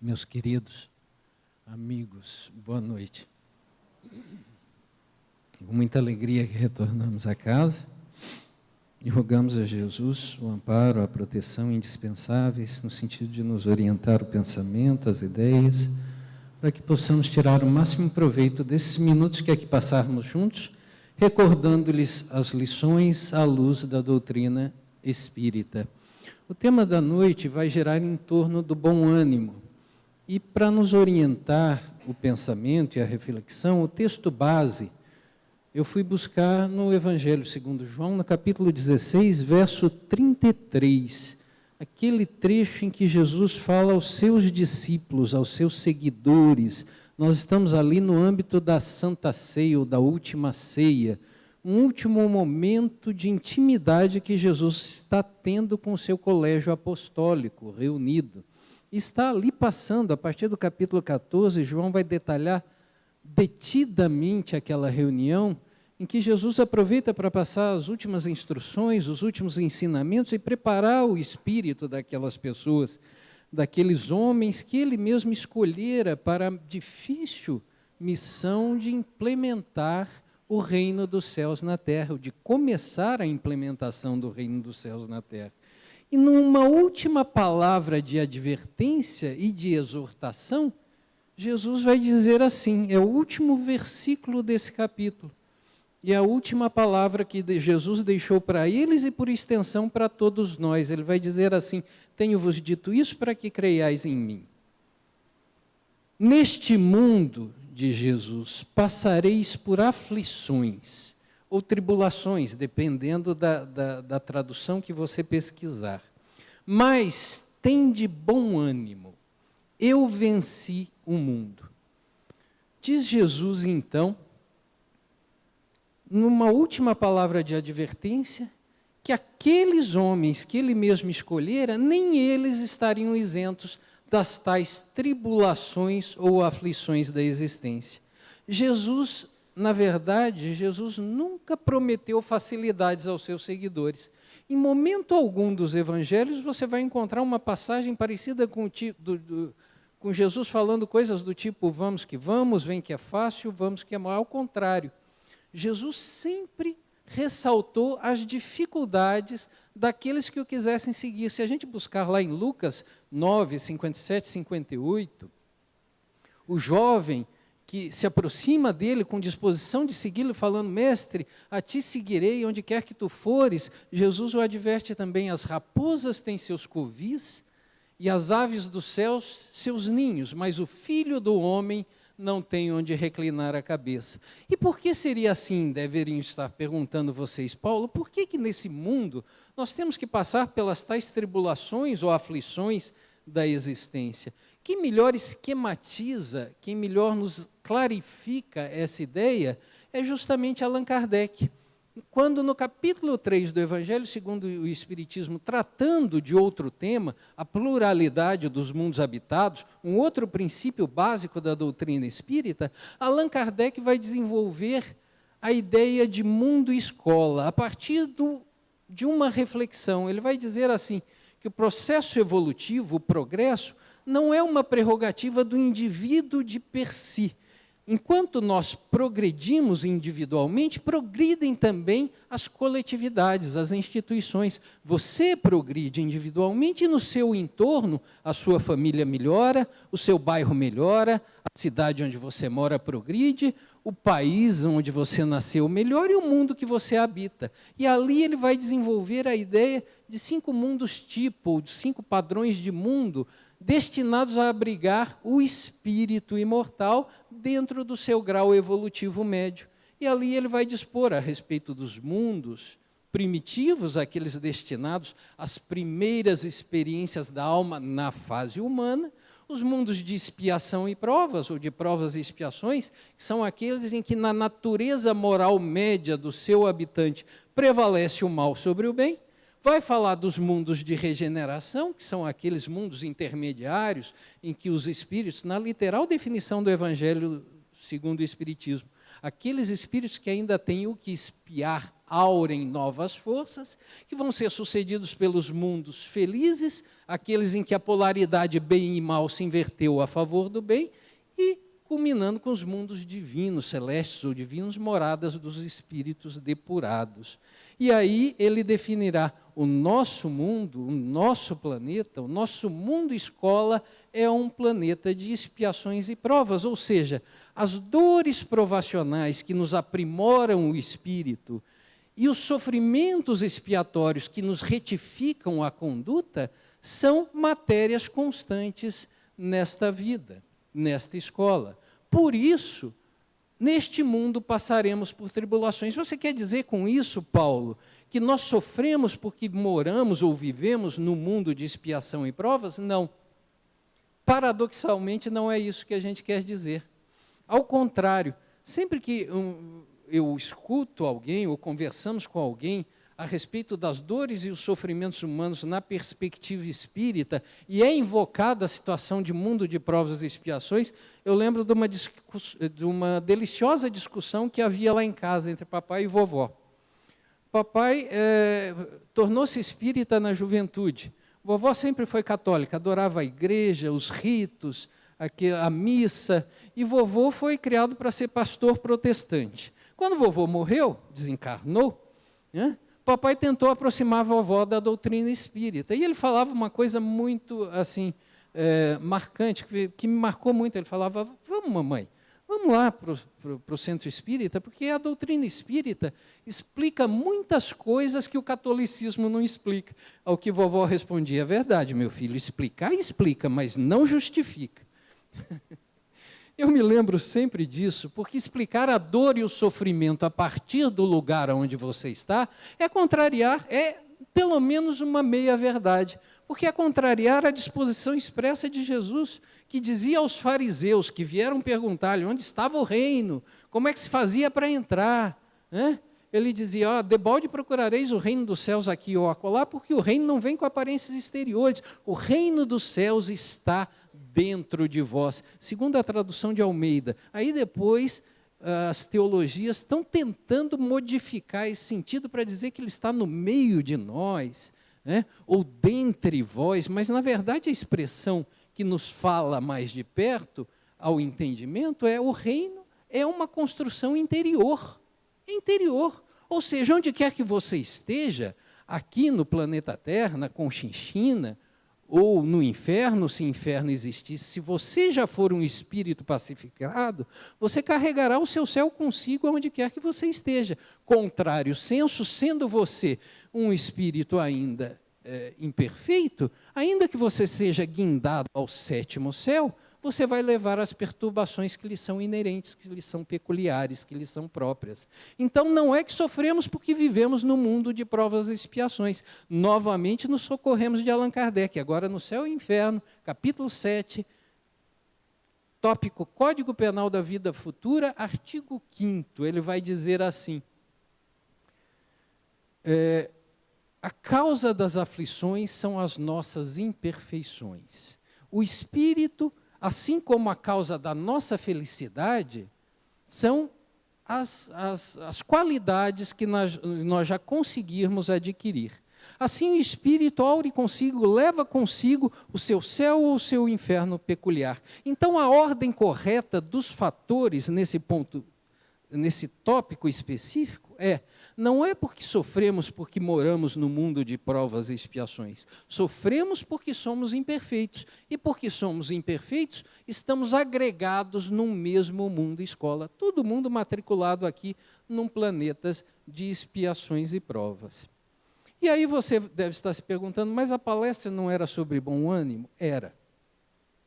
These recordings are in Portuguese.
Meus queridos amigos, boa noite. Com muita alegria que retornamos a casa e rogamos a Jesus o amparo, a proteção indispensáveis no sentido de nos orientar o pensamento, as ideias, para que possamos tirar o máximo proveito desses minutos que aqui passarmos juntos, recordando-lhes as lições à luz da doutrina espírita. O tema da noite vai girar em torno do bom ânimo. E para nos orientar o pensamento e a reflexão, o texto base, eu fui buscar no Evangelho segundo João, no capítulo 16, verso 33, aquele trecho em que Jesus fala aos seus discípulos, aos seus seguidores. Nós estamos ali no âmbito da Santa Ceia, ou da Última Ceia, um último momento de intimidade que Jesus está tendo com o seu colégio apostólico reunido. Está ali passando, a partir do capítulo 14, João vai detalhar detidamente aquela reunião em que Jesus aproveita para passar as últimas instruções, os últimos ensinamentos e preparar o espírito daquelas pessoas, daqueles homens que ele mesmo escolhera para a difícil missão de implementar o reino dos céus na terra, de começar a implementação do reino dos céus na terra. E numa última palavra de advertência e de exortação, Jesus vai dizer assim, é o último versículo desse capítulo, e a última palavra que Jesus deixou para eles e por extensão para todos nós. Ele vai dizer assim, tenho-vos dito isso para que creiais em mim. Neste mundo, de Jesus, passareis por aflições ou tribulações, dependendo da tradução que você pesquisar. Mas tende bom ânimo, eu venci o mundo. Diz Jesus, então, numa última palavra de advertência, que aqueles homens que ele mesmo escolhera, nem eles estariam isentos das tais tribulações ou aflições da existência. Jesus, na verdade, Jesus nunca prometeu facilidades aos seus seguidores. Em momento algum dos evangelhos, você vai encontrar uma passagem parecida com Jesus falando coisas do tipo, vamos que vamos, vem que é fácil, vamos que é mal. Ao contrário, Jesus sempre ressaltou as dificuldades daqueles que o quisessem seguir. Se a gente buscar lá em Lucas 9, 57, 58, o jovem que se aproxima dele com disposição de segui-lo, falando, mestre, a ti seguirei onde quer que tu fores, Jesus o adverte também, as raposas têm seus covis e as aves dos céus seus ninhos, mas o filho do homem não tem onde reclinar a cabeça. E por que seria assim, deveriam estar perguntando vocês, Paulo, por que nesse mundo nós temos que passar pelas tais tribulações ou aflições da existência? Quem melhor esquematiza, quem melhor nos clarifica essa ideia é justamente Allan Kardec. Quando no capítulo 3 do Evangelho segundo o Espiritismo, tratando de outro tema, a pluralidade dos mundos habitados, um outro princípio básico da doutrina espírita, Allan Kardec vai desenvolver a ideia de mundo-escola, a partir de uma reflexão. Ele vai dizer assim, que o processo evolutivo, o progresso, não é uma prerrogativa do indivíduo de per si. Enquanto nós progredimos individualmente, progridem também as coletividades, as instituições. Você progride individualmente e no seu entorno, a sua família melhora, o seu bairro melhora, a cidade onde você mora progride, o país onde você nasceu melhora e o mundo que você habita. E ali ele vai desenvolver a ideia de 5 mundos tipo, ou de 5 padrões de mundo, destinados a abrigar o espírito imortal dentro do seu grau evolutivo médio. E ali ele vai dispor a respeito dos mundos primitivos, aqueles destinados às primeiras experiências da alma na fase humana, os mundos de expiação e provas, ou de provas e expiações, que são aqueles em que na natureza moral média do seu habitante prevalece o mal sobre o bem. Vai falar dos mundos de regeneração, que são aqueles mundos intermediários em que os espíritos, na literal definição do Evangelho segundo o Espiritismo, aqueles espíritos que ainda têm o que expiar aurem novas forças, que vão ser sucedidos pelos mundos felizes, aqueles em que a polaridade bem e mal se inverteu a favor do bem, e culminando com os mundos divinos, celestes ou divinos, moradas dos espíritos depurados. E aí ele definirá o nosso mundo, o nosso planeta, o nosso mundo escola é um planeta de expiações e provas, ou seja, as dores provacionais que nos aprimoram o espírito e os sofrimentos expiatórios que nos retificam a conduta são matérias constantes nesta vida, nesta escola. Por isso, neste mundo passaremos por tribulações. Você quer dizer com isso, Paulo, que nós sofremos porque moramos ou vivemos no mundo de expiação e provas? Não. Paradoxalmente, não é isso que a gente quer dizer. Ao contrário, sempre que eu escuto alguém ou conversamos com alguém a respeito das dores e os sofrimentos humanos na perspectiva espírita, e é invocada a situação de mundo de provas e expiações, eu lembro de uma deliciosa discussão que havia lá em casa entre papai e vovó. Papai tornou-se espírita na juventude. Vovó sempre foi católica, adorava a igreja, os ritos, a missa, e vovô foi criado para ser pastor protestante. Quando vovô morreu, desencarnou, né? Papai tentou aproximar a vovó da doutrina espírita. E ele falava uma coisa muito assim, marcante, que me marcou muito. Ele falava, vamos, mamãe, vamos lá para o centro espírita, porque a doutrina espírita explica muitas coisas que o catolicismo não explica. Ao que vovó respondia, é verdade, meu filho, explicar explica, mas não justifica. Eu me lembro sempre disso, porque explicar a dor e o sofrimento a partir do lugar onde você está é contrariar, é pelo menos uma meia-verdade, porque é contrariar a disposição expressa de Jesus, que dizia aos fariseus que vieram perguntar-lhe onde estava o reino, como é que se fazia para entrar, né? Ele dizia, debalde procurareis o reino dos céus aqui ou acolá, porque o reino não vem com aparências exteriores, o reino dos céus está dentro de vós, segundo a tradução de Almeida. Aí depois as teologias estão tentando modificar esse sentido para dizer que ele está no meio de nós, né? Ou dentre vós, mas na verdade a expressão que nos fala mais de perto ao entendimento é o reino é uma construção interior, ou seja, onde quer que você esteja, aqui no planeta Terra, na Conchinchina, ou no inferno, se inferno existisse, se você já for um espírito pacificado, você carregará o seu céu consigo onde quer que você esteja. Contrário senso, sendo você um espírito ainda imperfeito, ainda que você seja guindado ao sétimo céu, você vai levar as perturbações que lhe são inerentes, que lhe são peculiares, que lhe são próprias. Então, não é que sofremos porque vivemos no mundo de provas e expiações. Novamente, nos socorremos de Allan Kardec, agora no Céu e Inferno, capítulo 7, tópico Código Penal da Vida Futura, artigo 5º, ele vai dizer assim, a causa das aflições são as nossas imperfeições. O espírito, assim como a causa da nossa felicidade, são as qualidades que nós já conseguirmos adquirir. Assim, o espírito aure consigo, leva consigo o seu céu ou o seu inferno peculiar. Então, a ordem correta dos fatores nesse ponto, nesse tópico específico, não é porque sofremos porque moramos no mundo de provas e expiações. Sofremos porque somos imperfeitos. E porque somos imperfeitos, estamos agregados num mesmo mundo escola. Todo mundo matriculado aqui num planeta de expiações e provas. E aí você deve estar se perguntando, mas a palestra não era sobre bom ânimo? Era.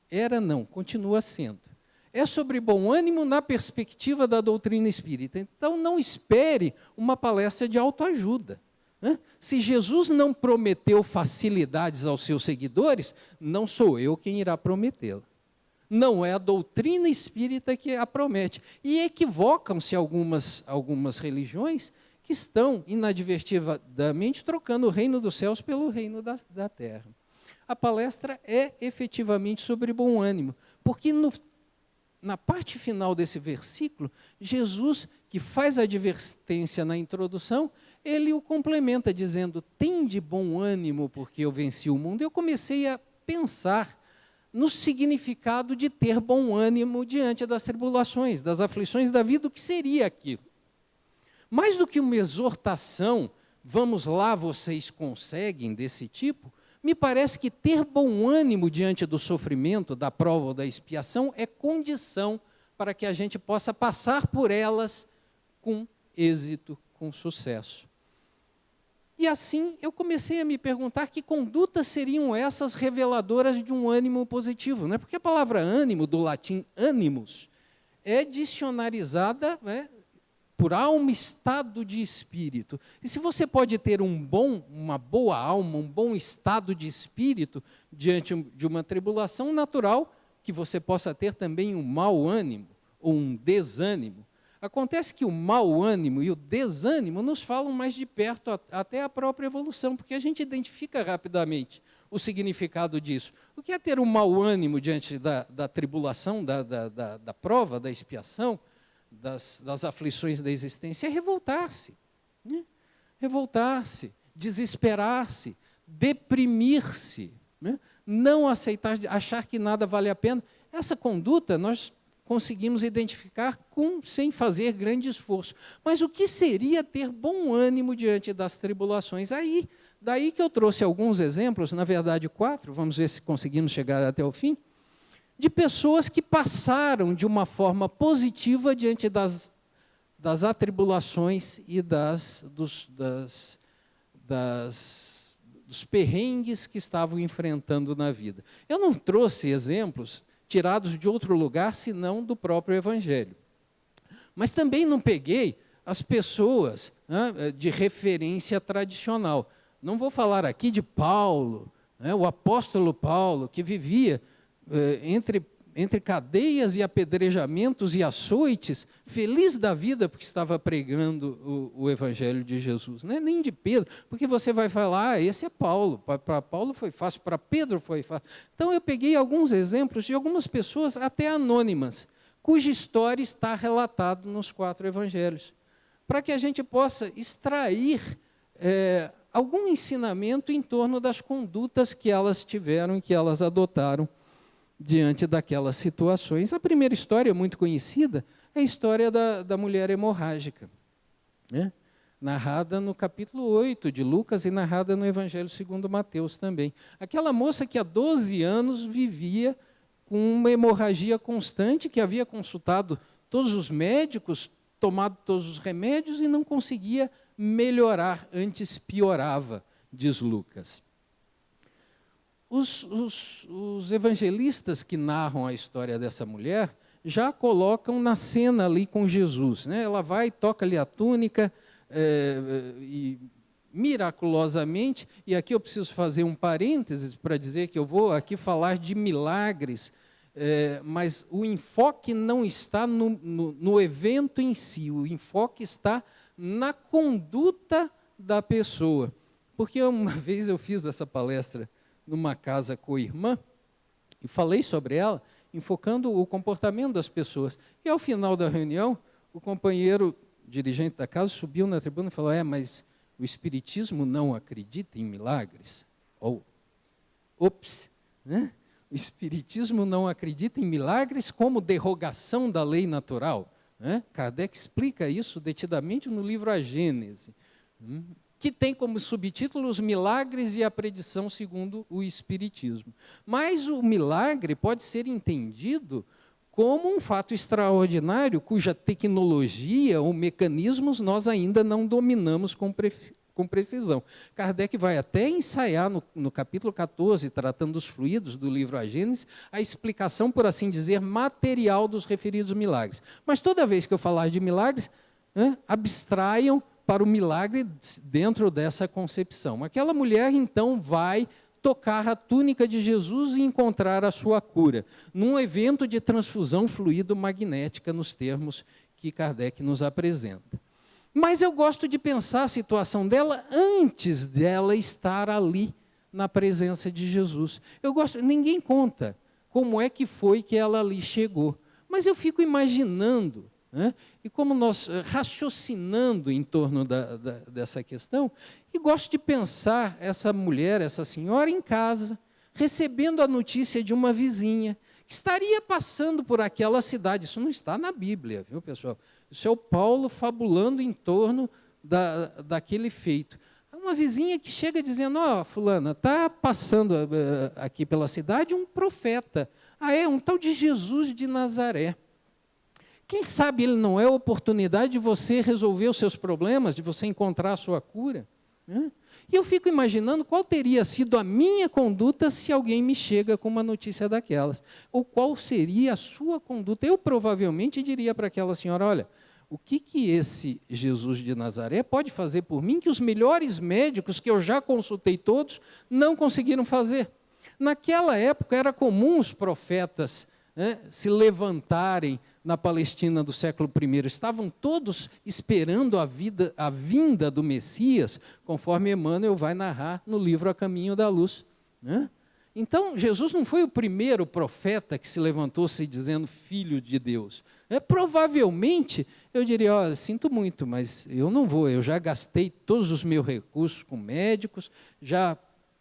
Era não, continua sendo. É sobre bom ânimo na perspectiva da doutrina espírita. Então, não espere uma palestra de autoajuda, né? Se Jesus não prometeu facilidades aos seus seguidores, não sou eu quem irá prometê-la. Não é a doutrina espírita que a promete. E equivocam-se algumas religiões que estão inadvertidamente trocando o reino dos céus pelo reino da terra. A palestra é efetivamente sobre bom ânimo, porque na parte final desse versículo, Jesus, que faz a advertência na introdução, ele o complementa dizendo: "Tende bom ânimo, porque eu venci o mundo". Eu comecei a pensar no significado de ter bom ânimo diante das tribulações, das aflições da vida, o que seria aquilo. Mais do que uma exortação, vamos lá, vocês conseguem, desse tipo, me parece que ter bom ânimo diante do sofrimento, da prova ou da expiação, é condição para que a gente possa passar por elas com êxito, com sucesso. E assim eu comecei a me perguntar que condutas seriam essas reveladoras de um ânimo positivo, né? Porque a palavra ânimo, do latim animus, é dicionarizada, né, por alma, estado de espírito. E se você pode ter uma boa alma, um bom estado de espírito diante de uma tribulação, natural que você possa ter também um mau ânimo ou um desânimo. Acontece que o mau ânimo e o desânimo nos falam mais de perto até a própria evolução, porque a gente identifica rapidamente o significado disso. O que é ter um mau ânimo diante da tribulação, da prova, da expiação, das aflições da existência? É revoltar-se, né? Revoltar-se, desesperar-se, deprimir-se, né? Não aceitar, achar que nada vale a pena. Essa conduta nós conseguimos identificar sem fazer grande esforço. Mas o que seria ter bom ânimo diante das tribulações? Daí que eu trouxe alguns exemplos, na verdade 4, vamos ver se conseguimos chegar até o fim, de pessoas que passaram de uma forma positiva diante das atribulações e dos perrengues que estavam enfrentando na vida. Eu não trouxe exemplos tirados de outro lugar, senão do próprio Evangelho. Mas também não peguei as pessoas, né, de referência tradicional. Não vou falar aqui de Paulo, né, o apóstolo Paulo, que vivia entre cadeias e apedrejamentos e açoites, feliz da vida porque estava pregando o Evangelho de Jesus. Não é nem de Pedro, porque você vai falar, esse é Paulo, para Paulo foi fácil, para Pedro foi fácil. Então eu peguei alguns exemplos de algumas pessoas, até anônimas, cuja história está relatada nos 4 Evangelhos, para que a gente possa extrair algum ensinamento em torno das condutas que elas tiveram e que elas adotaram diante daquelas situações. A primeira história, muito conhecida, é a história da mulher hemorrágica, né? Narrada no capítulo 8 de Lucas e narrada no Evangelho segundo Mateus também. Aquela moça que há 12 anos vivia com uma hemorragia constante, que havia consultado todos os médicos, tomado todos os remédios e não conseguia melhorar, antes piorava, diz Lucas. Os evangelistas que narram a história dessa mulher já colocam na cena ali com Jesus, né? Ela vai, toca-lhe a túnica, e miraculosamente, e aqui eu preciso fazer um parênteses para dizer que eu vou aqui falar de milagres, mas o enfoque não está no evento em si, o enfoque está na conduta da pessoa. Porque uma vez eu fiz essa palestra numa casa co-irmã, e falei sobre ela, enfocando o comportamento das pessoas. E ao final da reunião, o companheiro dirigente da casa subiu na tribuna e falou: mas o Espiritismo não acredita em milagres? Né? O Espiritismo não acredita em milagres como derrogação da lei natural, né? Kardec explica isso detidamente no livro A Gênese, que tem como subtítulo os milagres e a predição segundo o Espiritismo. Mas o milagre pode ser entendido como um fato extraordinário, cuja tecnologia ou mecanismos nós ainda não dominamos com precisão. Kardec vai até ensaiar no capítulo 14, tratando dos fluidos do livro A Gênese, a explicação, por assim dizer, material dos referidos milagres. Mas toda vez que eu falar de milagres, abstraiam para o milagre dentro dessa concepção. Aquela mulher, então, vai tocar a túnica de Jesus e encontrar a sua cura, num evento de transfusão fluido-magnética, nos termos que Kardec nos apresenta. Mas eu gosto de pensar a situação dela antes dela estar ali, na presença de Jesus. Ninguém conta como é que foi que ela ali chegou, mas eu fico imaginando né? E como nós, raciocinando em torno dessa questão, e gosto de pensar essa mulher, essa senhora em casa, recebendo a notícia de uma vizinha, que estaria passando por aquela cidade. Isso não está na Bíblia, viu, pessoal? Isso é o Paulo fabulando em torno daquele feito. Uma vizinha que chega dizendo, fulana, está passando aqui pela cidade um profeta. Um tal de Jesus de Nazaré. Quem sabe ele não é a oportunidade de você resolver os seus problemas, de você encontrar a sua cura? Né? E eu fico imaginando qual teria sido a minha conduta se alguém me chega com uma notícia daquelas. Ou qual seria a sua conduta. Eu provavelmente diria para aquela senhora, olha, o que esse Jesus de Nazaré pode fazer por mim que os melhores médicos, que eu já consultei todos, não conseguiram fazer? Naquela época era comum os profetas, né, se levantarem na Palestina do século I. Estavam todos esperando a vinda do Messias, conforme Emmanuel vai narrar no livro A Caminho da Luz. Né? Então, Jesus não foi o primeiro profeta que se levantou se dizendo filho de Deus. Provavelmente, eu diria, olha, sinto muito, mas eu não vou, eu já gastei todos os meus recursos com médicos, já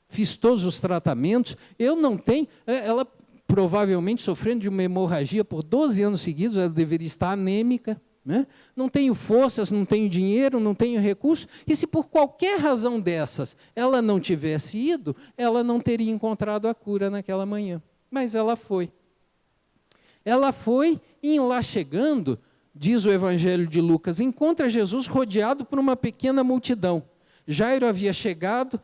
fiz todos os tratamentos, eu não tenho... Ela provavelmente sofrendo de uma hemorragia por 12 anos seguidos, ela deveria estar anêmica, né? Não tenho forças, não tenho dinheiro, não tenho recursos, e se por qualquer razão dessas ela não tivesse ido, ela não teria encontrado a cura naquela manhã. Mas ela foi. Ela foi e em lá chegando, diz o Evangelho de Lucas, encontra Jesus rodeado por uma pequena multidão. Jairo havia chegado,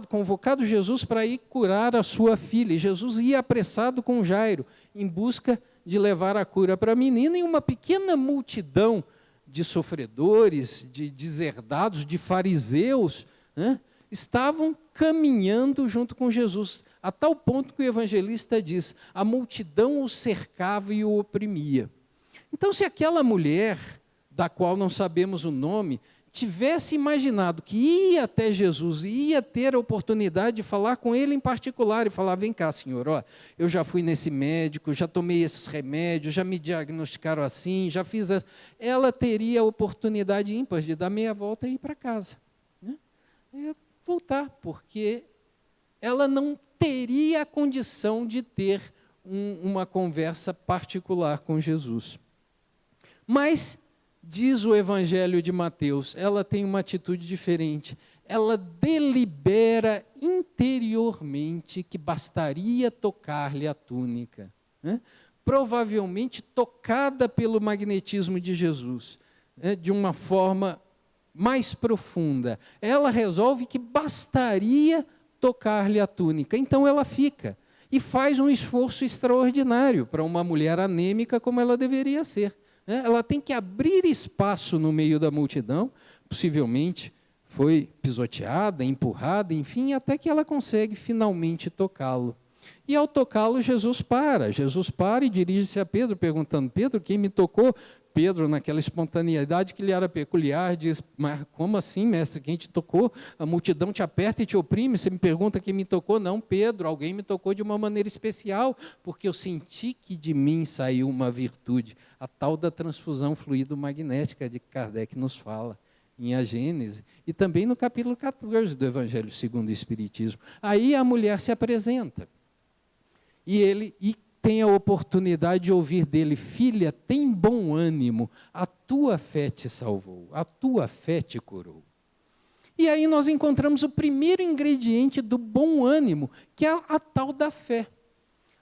convocado Jesus para ir curar a sua filha. E Jesus ia apressado com Jairo, em busca de levar a cura para a menina, e uma pequena multidão de sofredores, de deserdados, de fariseus, né, estavam caminhando junto com Jesus, a tal ponto que o evangelista diz, a multidão o cercava e o oprimia. Então, se aquela mulher, da qual não sabemos o nome, tivesse imaginado que ia até Jesus e ia ter a oportunidade de falar com ele em particular, e falar, vem cá, senhor, eu já fui nesse médico, já tomei esses remédios, já me diagnosticaram assim, já fiz... Ela teria a oportunidade ímpar de dar meia volta e ir para casa. Né? E voltar, porque ela não teria a condição de ter uma conversa particular com Jesus. Mas... diz o Evangelho de Mateus, ela tem uma atitude diferente. Ela delibera interiormente que bastaria tocar-lhe a túnica. Né? Provavelmente tocada pelo magnetismo de Jesus, né? De uma forma mais profunda. Ela resolve que bastaria tocar-lhe a túnica. Então ela fica e faz um esforço extraordinário para uma mulher anêmica como ela deveria ser. Ela tem que abrir espaço no meio da multidão, possivelmente foi pisoteada, empurrada, enfim, até que ela consegue finalmente tocá-lo. E ao tocá-lo, Jesus para e dirige-se a Pedro, perguntando, Pedro, quem me tocou? Pedro, naquela espontaneidade que lhe era peculiar, diz, mas como assim, mestre, quem te tocou? A multidão te aperta e te oprime, você me pergunta quem me tocou? Não, Pedro, alguém me tocou de uma maneira especial, porque eu senti que de mim saiu uma virtude, a tal da transfusão fluido-magnética de que Kardec nos fala em A Gênese, e também no capítulo 14 do Evangelho segundo o Espiritismo. Aí a mulher se apresenta, e tem a oportunidade de ouvir dele, filha, tem bom ânimo, a tua fé te salvou, a tua fé te curou. E aí nós encontramos o primeiro ingrediente do bom ânimo, que é a tal da fé.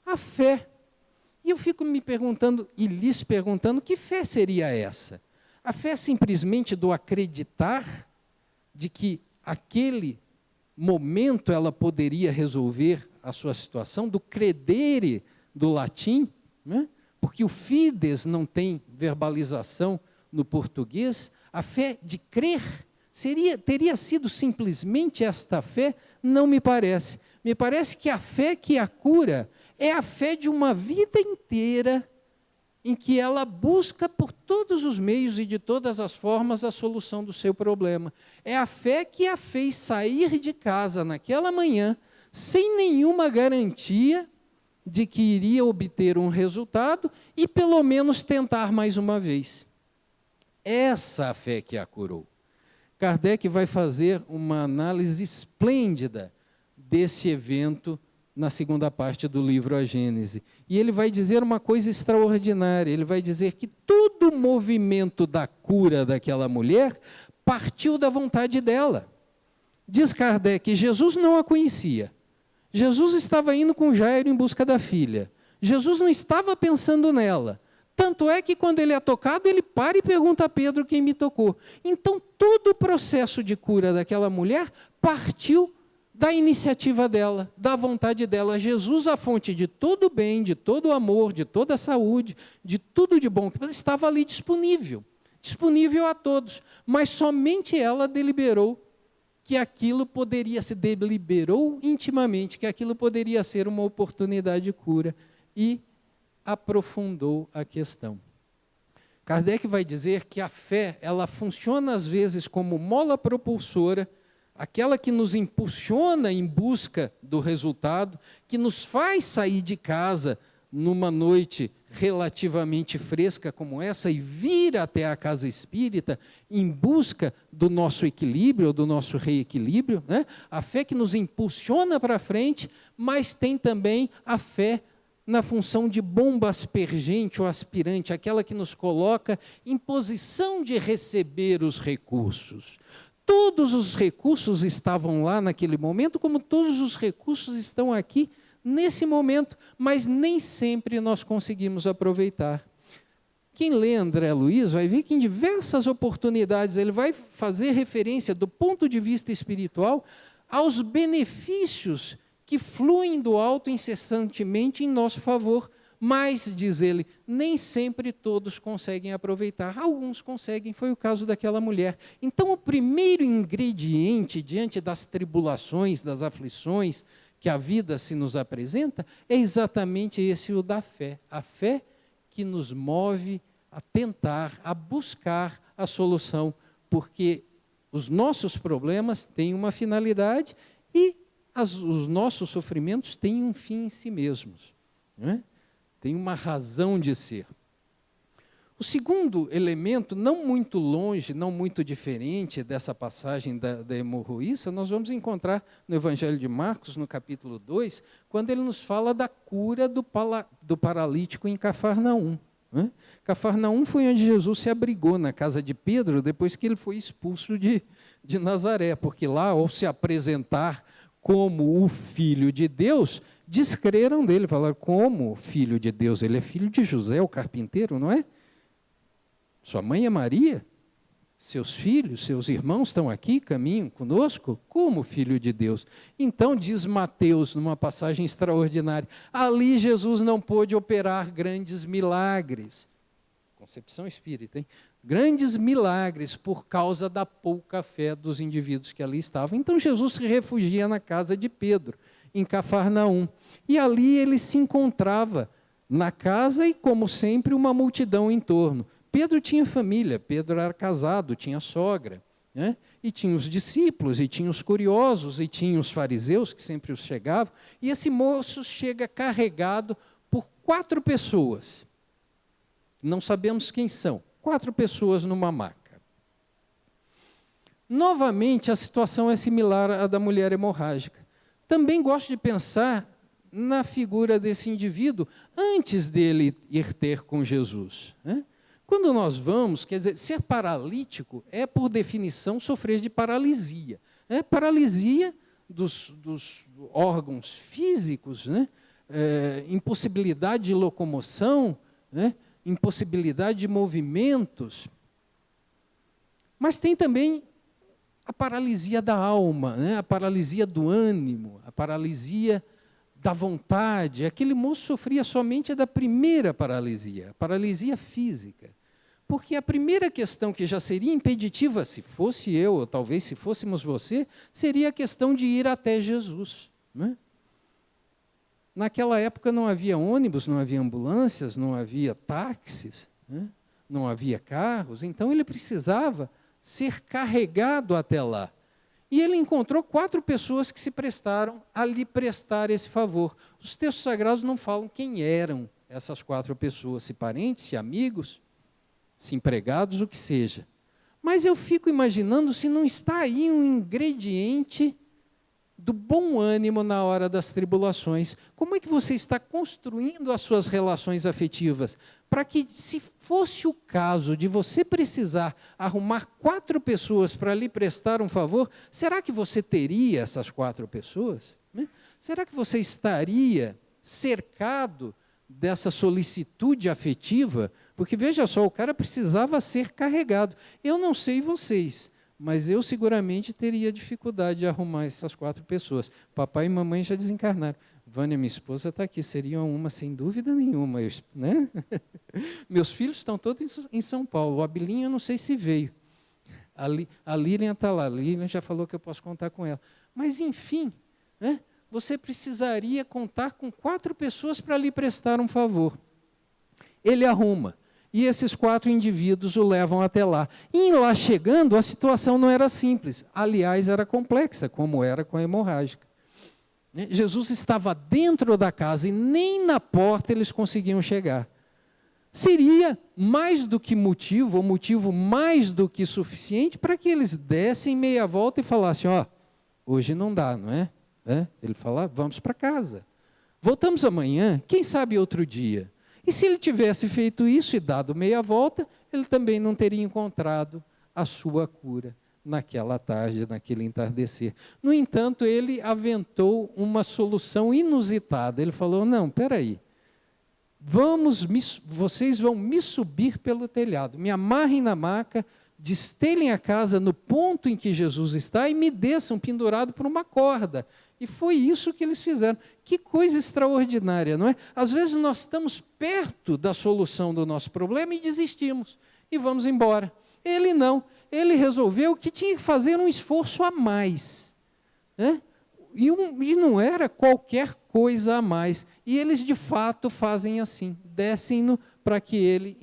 A fé. E eu fico me perguntando, e lhes perguntando, que fé seria essa? A fé simplesmente do acreditar de que aquele momento ela poderia resolver a sua situação, do credere do latim, né? Porque o fides não tem verbalização no português, a fé de crer teria sido simplesmente esta fé? Não me parece. Me parece que a fé que a cura é a fé de uma vida inteira em que ela busca por todos os meios e de todas as formas a solução do seu problema. É a fé que a fez sair de casa naquela manhã sem nenhuma garantia de que iria obter um resultado e pelo menos tentar mais uma vez. Essa a fé que a curou. Kardec vai fazer uma análise esplêndida desse evento na segunda parte do livro A Gênese. E ele vai dizer uma coisa extraordinária, ele vai dizer que todo o movimento da cura daquela mulher partiu da vontade dela. Diz Kardec, Jesus não a conhecia. Jesus estava indo com Jairo em busca da filha. Jesus não estava pensando nela. Tanto é que quando ele é tocado, ele para e pergunta a Pedro quem me tocou. Então, todo o processo de cura daquela mulher partiu da iniciativa dela, da vontade dela. Jesus, a fonte de todo o bem, de todo o amor, de toda a saúde, de tudo de bom, que estava ali disponível a todos. Mas somente ela deliberou que aquilo deliberou intimamente que aquilo poderia ser uma oportunidade de cura e aprofundou a questão. Kardec vai dizer que a fé, ela funciona às vezes como mola propulsora, aquela que nos impulsiona em busca do resultado, que nos faz sair de casa numa noite relativamente fresca como essa e vir até a casa espírita em busca do nosso equilíbrio, do nosso reequilíbrio, né? A fé que nos impulsiona para frente, mas tem também a fé na função de bomba aspergente ou aspirante, aquela que nos coloca em posição de receber os recursos. Todos os recursos estavam lá naquele momento, como todos os recursos estão aqui nesse momento, mas nem sempre nós conseguimos aproveitar. Quem lê André Luiz vai ver que em diversas oportunidades ele vai fazer referência, do ponto de vista espiritual, aos benefícios que fluem do alto incessantemente em nosso favor, mas, diz ele, nem sempre todos conseguem aproveitar. Alguns conseguem, foi o caso daquela mulher. Então, o primeiro ingrediente diante das tribulações, das aflições que a vida se nos apresenta, é exatamente esse, o da fé. A fé que nos move a tentar, a buscar a solução, porque os nossos problemas têm uma finalidade e os nossos sofrimentos têm um fim em si mesmos, não é? Tem uma razão de ser. O segundo elemento, não muito longe, não muito diferente dessa passagem da hemorroíça, nós vamos encontrar no Evangelho de Marcos, no capítulo 2, quando ele nos fala da cura do paralítico em Cafarnaum. Né? Cafarnaum foi onde Jesus se abrigou, na casa de Pedro, depois que ele foi expulso de Nazaré, porque lá, ao se apresentar como o Filho de Deus, descreram dele, falaram, como Filho de Deus? Ele é filho de José, o carpinteiro, não é? Sua mãe é Maria? Seus filhos, seus irmãos estão aqui, caminham conosco? Como Filho de Deus? Então, diz Mateus, numa passagem extraordinária, ali Jesus não pôde operar grandes milagres. Concepção espírita, hein? Grandes milagres por causa da pouca fé dos indivíduos que ali estavam. Então Jesus se refugia na casa de Pedro, em Cafarnaum. E ali ele se encontrava na casa e, como sempre, uma multidão em torno. Pedro tinha família, Pedro era casado, tinha sogra, né? E tinha os discípulos, e tinha os curiosos, e tinha os fariseus, que sempre os chegavam. E esse moço chega carregado por 4 pessoas. Não sabemos quem são. 4 pessoas numa maca. Novamente, a situação é similar à da mulher hemorrágica. Também gosto de pensar na figura desse indivíduo antes dele ir ter com Jesus. Né? Quando nós vamos, quer dizer, ser paralítico é, por definição, sofrer de paralisia. Paralisia dos órgãos físicos, né? Impossibilidade de locomoção, né? Impossibilidade de movimentos, mas tem também a paralisia da alma, né? A paralisia do ânimo, a paralisia da vontade. Aquele moço sofria somente da primeira paralisia, a paralisia física, porque a primeira questão que já seria impeditiva, se fosse eu, ou talvez se fôssemos você, seria a questão de ir até Jesus, né? Naquela época não havia ônibus, não havia ambulâncias, não havia táxis, né? Não havia carros, então ele precisava ser carregado até lá. E ele encontrou 4 pessoas que se prestaram a lhe prestar esse favor. Os textos sagrados não falam quem eram essas 4 pessoas, se parentes, se amigos, se empregados, o que seja. Mas eu fico imaginando se não está aí um ingrediente do bom ânimo na hora das tribulações. Como é que você está construindo as suas relações afetivas? Para que, se fosse o caso de você precisar arrumar 4 pessoas para lhe prestar um favor, será que você teria essas 4 pessoas? Será que você estaria cercado dessa solicitude afetiva? Porque, veja só, o cara precisava ser carregado. Eu não sei vocês, mas eu seguramente teria dificuldade de arrumar essas 4 pessoas. Papai e mamãe já desencarnaram. Vânia, minha esposa, está aqui, seria uma sem dúvida nenhuma. Né? Meus filhos estão todos em São Paulo. O Abilinho eu não sei se veio. A Lilian está lá. A Lilian já falou que eu posso contar com ela. Mas, enfim, né? Você precisaria contar com 4 pessoas para lhe prestar um favor. Ele arruma. E esses 4 indivíduos o levam até lá. E lá chegando, a situação não era simples. Aliás, era complexa, como era com a hemorrágica. Jesus estava dentro da casa e nem na porta eles conseguiam chegar. Seria mais do que motivo, ou motivo mais do que suficiente, para que eles dessem meia volta e falassem, hoje não dá, não é? Ele fala, vamos para casa. Voltamos amanhã, quem sabe outro dia. E se ele tivesse feito isso e dado meia volta, ele também não teria encontrado a sua cura naquela tarde, naquele entardecer. No entanto, ele aventou uma solução inusitada. Ele falou, não, espera aí, vocês vão me subir pelo telhado, me amarrem na maca, destelhem a casa no ponto em que Jesus está e me desçam pendurado por uma corda. E foi isso que eles fizeram. Que coisa extraordinária, não é? Às vezes nós estamos perto da solução do nosso problema e desistimos, e vamos embora. Ele não, ele resolveu que tinha que fazer um esforço a mais. Né? E não era qualquer coisa a mais. E eles, de fato, fazem assim, descem-no para que ele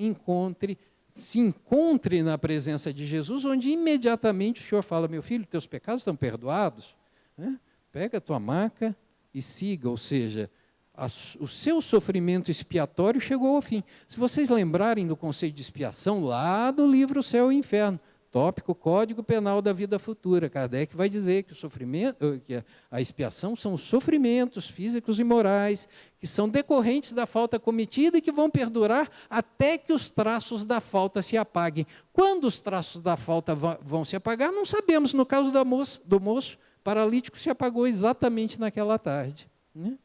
se encontre na presença de Jesus, onde imediatamente o Senhor fala, meu filho, teus pecados estão perdoados, né? Pega a tua maca e siga, ou seja, o seu sofrimento expiatório chegou ao fim. Se vocês lembrarem do conceito de expiação, lá do livro Céu e Inferno, tópico Código Penal da Vida Futura, Kardec vai dizer que que a expiação são os sofrimentos físicos e morais, que são decorrentes da falta cometida e que vão perdurar até que os traços da falta se apaguem. Quando os traços da falta vão se apagar, não sabemos. No caso do moço paralítico, se apagou exatamente naquela tarde. Né?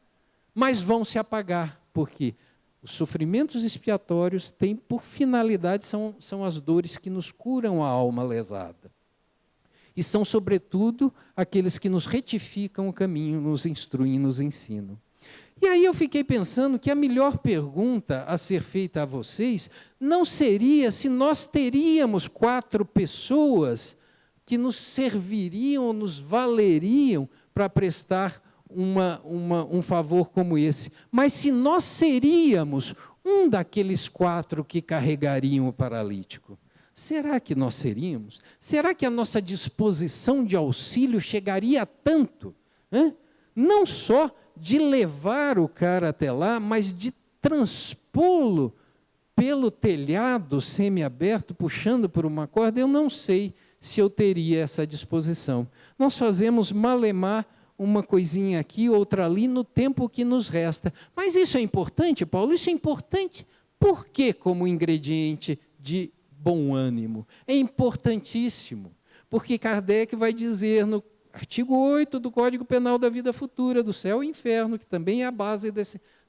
Mas vão se apagar, porque os sofrimentos expiatórios têm por finalidade, são as dores que nos curam a alma lesada. E são, sobretudo, aqueles que nos retificam o caminho, nos instruem, nos ensinam. E aí eu fiquei pensando que a melhor pergunta a ser feita a vocês não seria se nós teríamos 4 pessoas que nos serviriam, nos valeriam para prestar um favor como esse. Mas se nós seríamos um daqueles 4 que carregariam o paralítico, será que nós seríamos? Será que a nossa disposição de auxílio chegaria a tanto? Não só de levar o cara até lá, mas de transpô-lo pelo telhado semiaberto, puxando por uma corda? Eu não sei se eu teria essa disposição. Nós fazemos malemar uma coisinha aqui, outra ali, no tempo que nos resta. Mas isso é importante, Paulo? Isso é importante. Por que como ingrediente de bom ânimo? É importantíssimo, porque Kardec vai dizer no artigo 8 do Código Penal da Vida Futura, do Céu e Inferno, que também é a base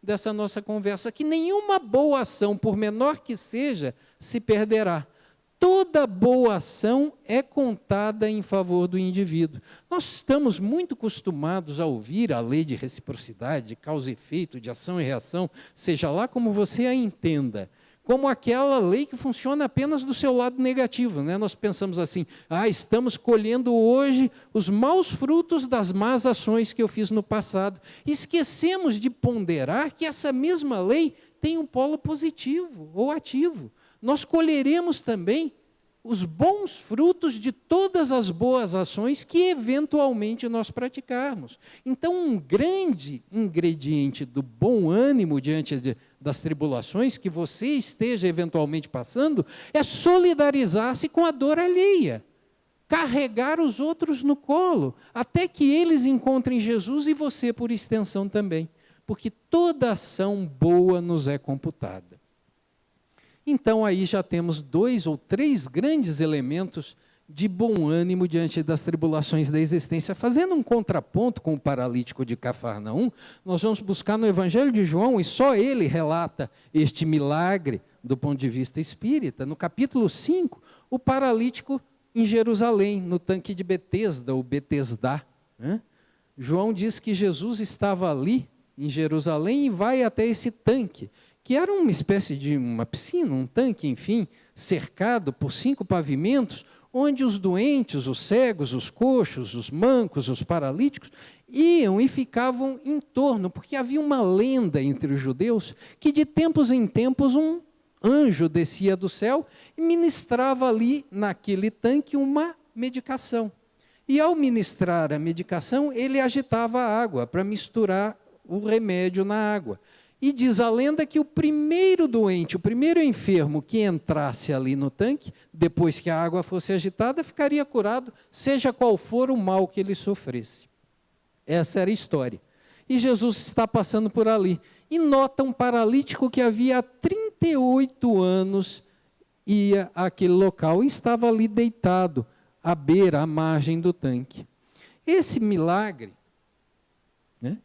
dessa nossa conversa, que nenhuma boa ação, por menor que seja, se perderá. Toda boa ação é contada em favor do indivíduo. Nós estamos muito acostumados a ouvir a lei de reciprocidade, de causa e efeito, de ação e reação, seja lá como você a entenda, como aquela lei que funciona apenas do seu lado negativo. Né? Nós pensamos assim, estamos colhendo hoje os maus frutos das más ações que eu fiz no passado. Esquecemos de ponderar que essa mesma lei tem um polo positivo ou ativo. Nós colheremos também os bons frutos de todas as boas ações que eventualmente nós praticarmos. Então, um grande ingrediente do bom ânimo diante das tribulações que você esteja eventualmente passando é solidarizar-se com a dor alheia, carregar os outros no colo, até que eles encontrem Jesus e você por extensão também, porque toda ação boa nos é computada. Então, aí já temos 2 ou 3 grandes elementos de bom ânimo diante das tribulações da existência. Fazendo um contraponto com o paralítico de Cafarnaum, nós vamos buscar no Evangelho de João, e só ele relata este milagre do ponto de vista espírita. No capítulo 5, o paralítico em Jerusalém, no tanque de Betesda, ou Betesdá, né? João diz que Jesus estava ali, em Jerusalém, e vai até esse tanque, que era uma espécie de uma piscina, um tanque, enfim, cercado por 5 pavimentos, onde os doentes, os cegos, os coxos, os mancos, os paralíticos, iam e ficavam em torno, porque havia uma lenda entre os judeus, que de tempos em tempos um anjo descia do céu e ministrava ali, naquele tanque, uma medicação. E ao ministrar a medicação, ele agitava a água para misturar o remédio na água. E diz a lenda que o primeiro doente, o primeiro enfermo que entrasse ali no tanque, depois que a água fosse agitada, ficaria curado, seja qual for o mal que ele sofresse. Essa era a história. E Jesus está passando por ali. E nota um paralítico que havia 38 anos ia àquele local e estava ali deitado, à beira, à margem do tanque. Esse milagre, né,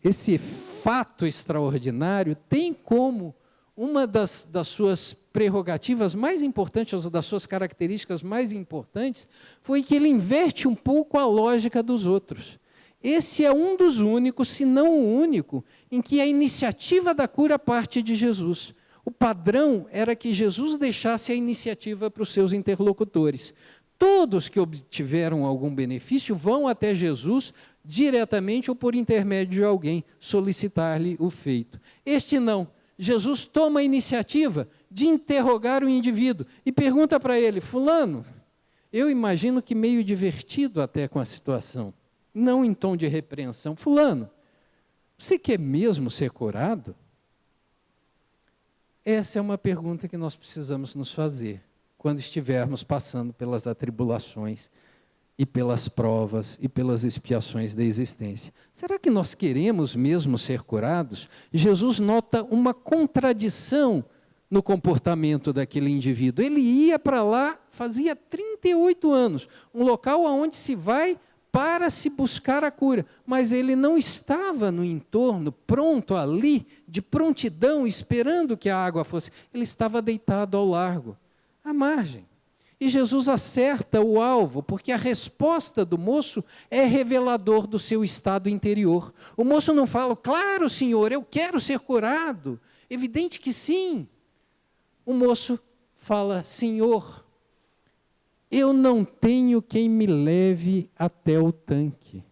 esse fato extraordinário tem como uma das suas prerrogativas mais importantes, ou das suas características mais importantes, foi que ele inverte um pouco a lógica dos outros. Esse é um dos únicos, se não o único, em que a iniciativa da cura parte de Jesus. O padrão era que Jesus deixasse a iniciativa para os seus interlocutores. Todos que obtiveram algum benefício vão até Jesus diretamente ou por intermédio de alguém, solicitar-lhe o feito. Este não. Jesus toma a iniciativa de interrogar o indivíduo e pergunta para ele: fulano, eu imagino que meio divertido até com a situação, não em tom de repreensão, fulano, você quer mesmo ser curado? Essa é uma pergunta que nós precisamos nos fazer quando estivermos passando pelas atribulações e pelas provas e pelas expiações da existência. Será que nós queremos mesmo ser curados? Jesus nota uma contradição no comportamento daquele indivíduo. Ele ia para lá, fazia 38 anos, um local onde se vai para se buscar a cura, mas ele não estava no entorno, pronto ali, de prontidão, esperando que a água fosse. Ele estava deitado ao largo, à margem. E Jesus acerta o alvo, porque a resposta do moço é revelador do seu estado interior. O moço não fala: claro, Senhor, eu quero ser curado. Evidente que sim. O moço fala: Senhor, eu não tenho quem me leve até o tanque.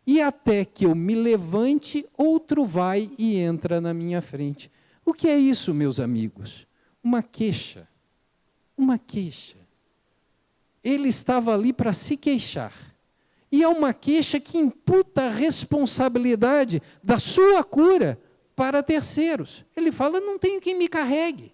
E até que eu me levante, outro vai e entra na minha frente. O que é isso, meus amigos? Uma queixa. Uma queixa. Ele estava ali para se queixar. E é uma queixa que imputa a responsabilidade da sua cura para terceiros. Ele fala: não tenho quem me carregue.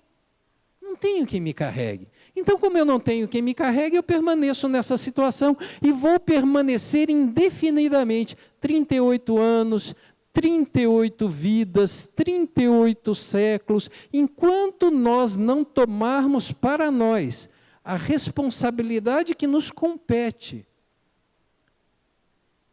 Não tenho quem me carregue. Então, como eu não tenho quem me carregue, eu permaneço nessa situação e vou permanecer indefinidamente. 38 anos, 38 vidas, 38 séculos, enquanto nós não tomarmos para nós a responsabilidade que nos compete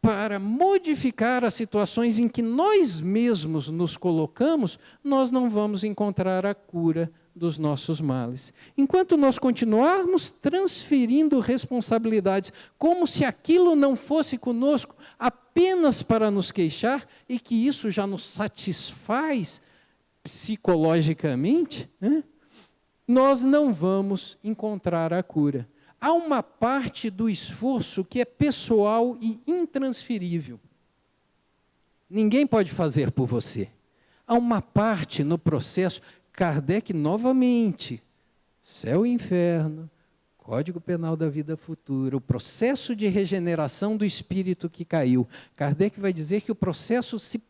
para modificar as situações em que nós mesmos nos colocamos, nós não vamos encontrar a cura dos nossos males. Enquanto nós continuarmos transferindo responsabilidades, como se aquilo não fosse conosco, apenas para nos queixar, e que isso já nos satisfaz psicologicamente, né? Nós não vamos encontrar a cura. Há uma parte do esforço que é pessoal e intransferível. Ninguém pode fazer por você. Há uma parte no processo, Kardec novamente, céu e inferno, Código Penal da Vida Futura, o processo de regeneração do espírito que caiu. Kardec vai dizer que o processo se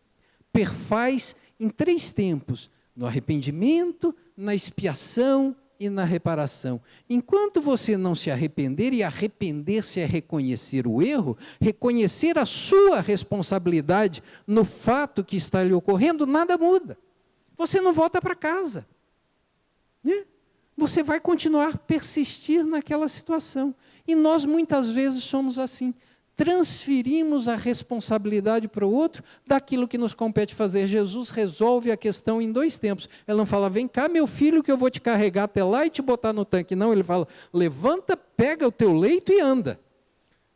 perfaz em 3 tempos: no arrependimento, na expiação e na reparação. Enquanto você não se arrepender, e arrepender-se é reconhecer o erro, reconhecer a sua responsabilidade no fato que está lhe ocorrendo, nada muda. Você não volta para casa, né? Você vai continuar a persistir naquela situação. E nós muitas vezes somos assim. Transferimos a responsabilidade para o outro daquilo que nos compete fazer. Jesus resolve a questão em 2 tempos. Ele não fala, vem cá, meu filho, que eu vou te carregar até lá e te botar no tanque. Não, ele fala, levanta, pega o teu leito e anda.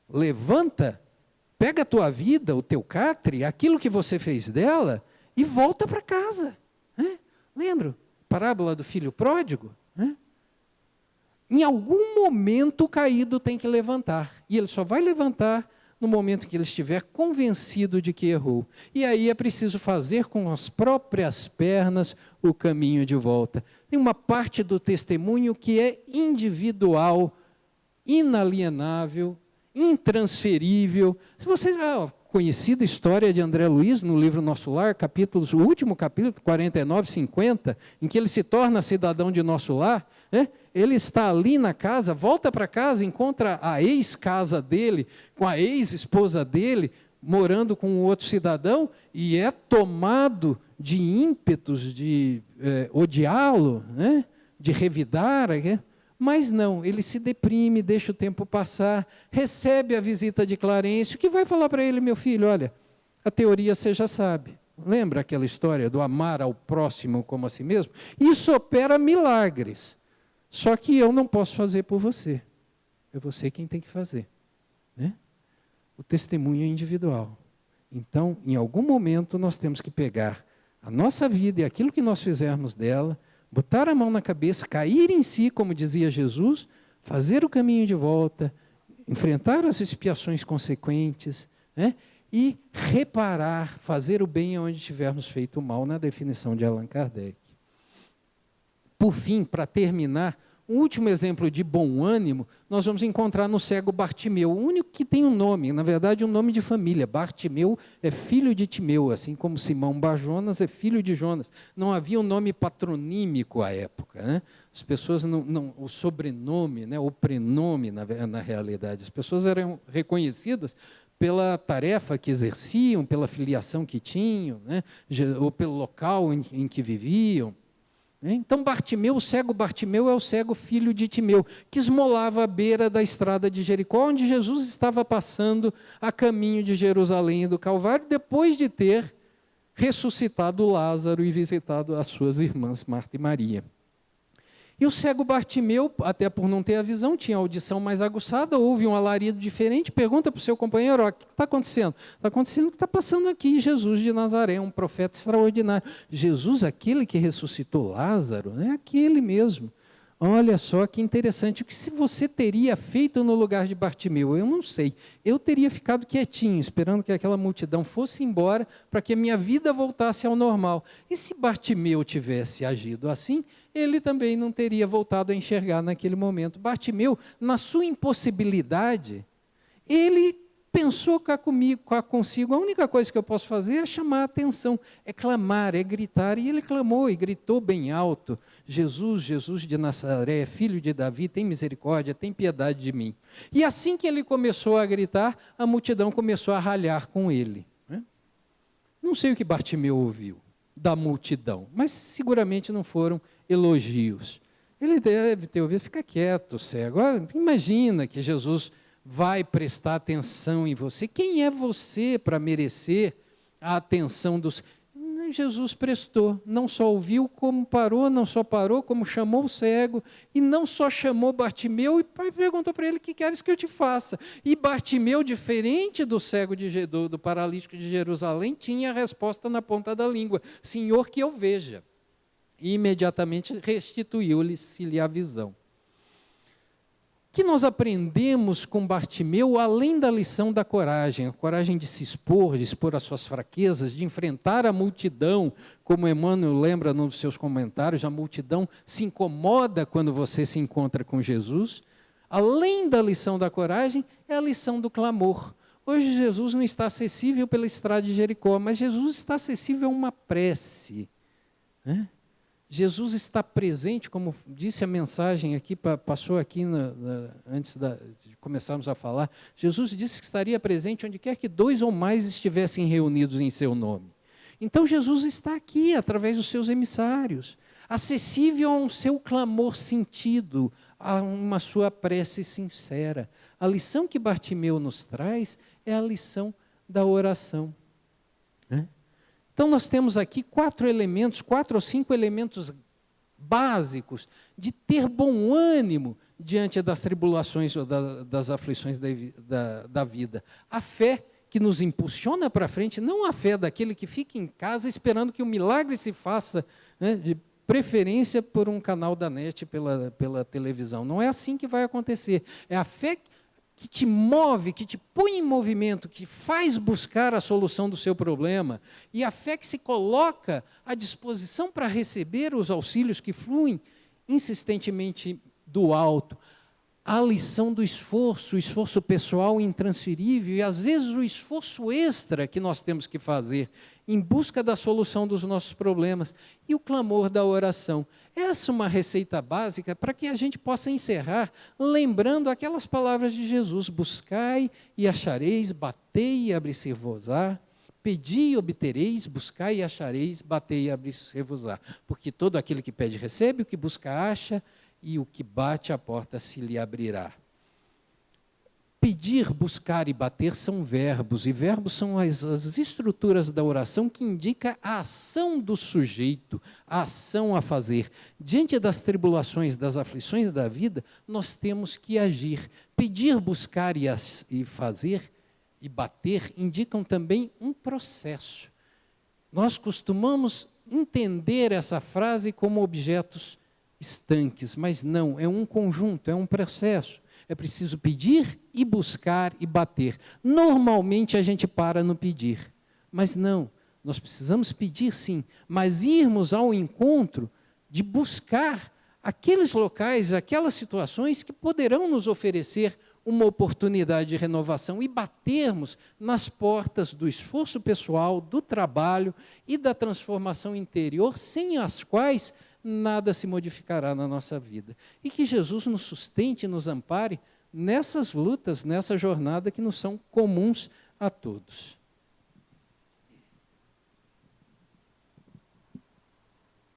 Levanta, pega a tua vida, o teu catre, aquilo que você fez dela, e volta para casa. Lembra? Parábola do filho pródigo? Em algum momento o caído tem que levantar. E ele só vai levantar no momento que ele estiver convencido de que errou. E aí é preciso fazer com as próprias pernas o caminho de volta. Tem uma parte do testemunho que é individual, inalienável, intransferível. Se vocês... conhecida história de André Luiz, no livro Nosso Lar, o último capítulo, 49, 50, em que ele se torna cidadão de Nosso Lar, né? Ele está ali na casa, volta para casa, encontra a ex-casa dele, com a ex-esposa dele, morando com um outro cidadão, e é tomado de ímpetos de odiá-lo, né? De revidar, mas não, ele se deprime, deixa o tempo passar, recebe a visita de Clarencio, que vai falar para ele, meu filho, olha, a teoria você já sabe. Lembra aquela história do amar ao próximo como a si mesmo? Isso opera milagres. Só que eu não posso fazer por você. É você quem tem que fazer, né? O testemunho é individual. Então, em algum momento, nós temos que pegar a nossa vida e aquilo que nós fizermos dela, botar a mão na cabeça, cair em si, como dizia Jesus, fazer o caminho de volta, enfrentar as expiações consequentes, né? E reparar, fazer o bem onde tivermos feito o mal, na definição de Allan Kardec. Por fim, para terminar, um último exemplo de bom ânimo, nós vamos encontrar no cego Bartimeu, o único que tem um nome, na verdade um nome de família. Bartimeu é filho de Timeu, assim como Simão Bar-Jonas é filho de Jonas. Não havia um nome patronímico à época, né? As pessoas o sobrenome, né, o prenome na realidade, as pessoas eram reconhecidas pela tarefa que exerciam, pela filiação que tinham, né, ou pelo local em que viviam. Então, Bartimeu, o cego Bartimeu é o cego filho de Timeu, que esmolava à beira da estrada de Jericó, onde Jesus estava passando a caminho de Jerusalém e do Calvário, depois de ter ressuscitado Lázaro e visitado as suas irmãs Marta e Maria. E o cego Bartimeu, até por não ter a visão, tinha a audição mais aguçada, ouve um alarido diferente, pergunta para o seu companheiro, o que está acontecendo? Está acontecendo o que está passando aqui, Jesus de Nazaré, um profeta extraordinário. Jesus, aquele que ressuscitou Lázaro, é aquele mesmo. Olha só que interessante, o que se você teria feito no lugar de Bartimeu? Eu não sei, eu teria ficado quietinho, esperando que aquela multidão fosse embora, para que a minha vida voltasse ao normal. E se Bartimeu tivesse agido assim, ele também não teria voltado a enxergar naquele momento. Bartimeu, na sua impossibilidade, ele pensou cá consigo, a única coisa que eu posso fazer é chamar a atenção, é clamar, é gritar, e ele clamou e gritou bem alto, Jesus, Jesus de Nazaré, filho de Davi, tem misericórdia, tem piedade de mim. E assim que ele começou a gritar, a multidão começou a ralhar com ele. Não sei o que Bartimeu ouviu da multidão, mas seguramente não foram elogios. Ele deve ter ouvido, fica quieto, cego. Agora, imagina que Jesus vai prestar atenção em você. Quem é você para merecer a atenção dos... Jesus prestou, não só ouviu, como parou, não só parou, como chamou o cego, e não só chamou Bartimeu, e perguntou para ele, o que queres que eu te faça? E Bartimeu, diferente do cego do paralítico de Jerusalém, tinha a resposta na ponta da língua, Senhor, que eu veja. E imediatamente restituiu-lhe a visão. O que nós aprendemos com Bartimeu, além da lição da coragem, a coragem de se expor, de expor as suas fraquezas, de enfrentar a multidão, como Emmanuel lembra nos seus comentários, a multidão se incomoda quando você se encontra com Jesus. além da lição da coragem, é a lição do clamor. Hoje Jesus não está acessível pela estrada de Jericó, mas Jesus está acessível a uma prece, né? Jesus está presente, como disse a mensagem aqui, passou aqui antes de começarmos a falar. Jesus disse que estaria presente onde quer que 2 ou mais estivessem reunidos em seu nome. Então Jesus está aqui, através dos seus emissários, acessível a um seu clamor sentido, a uma sua prece sincera. A lição que Bartimeu nos traz é a lição da oração, né? Então, nós temos aqui 4 ou 5 elementos básicos de ter bom ânimo diante das tribulações ou das aflições da vida. A fé que nos impulsiona para frente, não a fé daquele que fica em casa esperando que o milagre se faça, né, de preferência por um canal da net, pela televisão. Não é assim que vai acontecer. É a fé que te move, que te põe em movimento, que faz buscar a solução do seu problema, e a fé que se coloca à disposição para receber os auxílios que fluem insistentemente do alto. A lição do esforço, o esforço pessoal intransferível, e às vezes o esforço extra que nós temos que fazer em busca da solução dos nossos problemas, e o clamor da oração. Essa é uma receita básica para que a gente possa encerrar lembrando aquelas palavras de Jesus: buscai e achareis, batei e abrir-se-vos-á, pedi e obtereis, buscai e achareis, batei e abrir-se-vos-á. Porque todo aquele que pede recebe, o que busca acha, e o que bate a porta se lhe abrirá. Pedir, buscar e bater são verbos, e verbos são as estruturas da oração que indica a ação do sujeito, a ação a fazer. Diante das tribulações, das aflições da vida, nós temos que agir. Pedir, buscar e fazer e bater indicam também um processo. Nós costumamos entender essa frase como objetos estanques, mas não, é um conjunto, é um processo. É preciso pedir e buscar e bater. Normalmente a gente para no pedir, mas não, nós precisamos pedir sim, mas irmos ao encontro de buscar aqueles locais, aquelas situações que poderão nos oferecer uma oportunidade de renovação e batermos nas portas do esforço pessoal, do trabalho e da transformação interior, sem as quais nada se modificará na nossa vida. E que Jesus nos sustente e nos ampare nessas lutas, nessa jornada que nos são comuns a todos.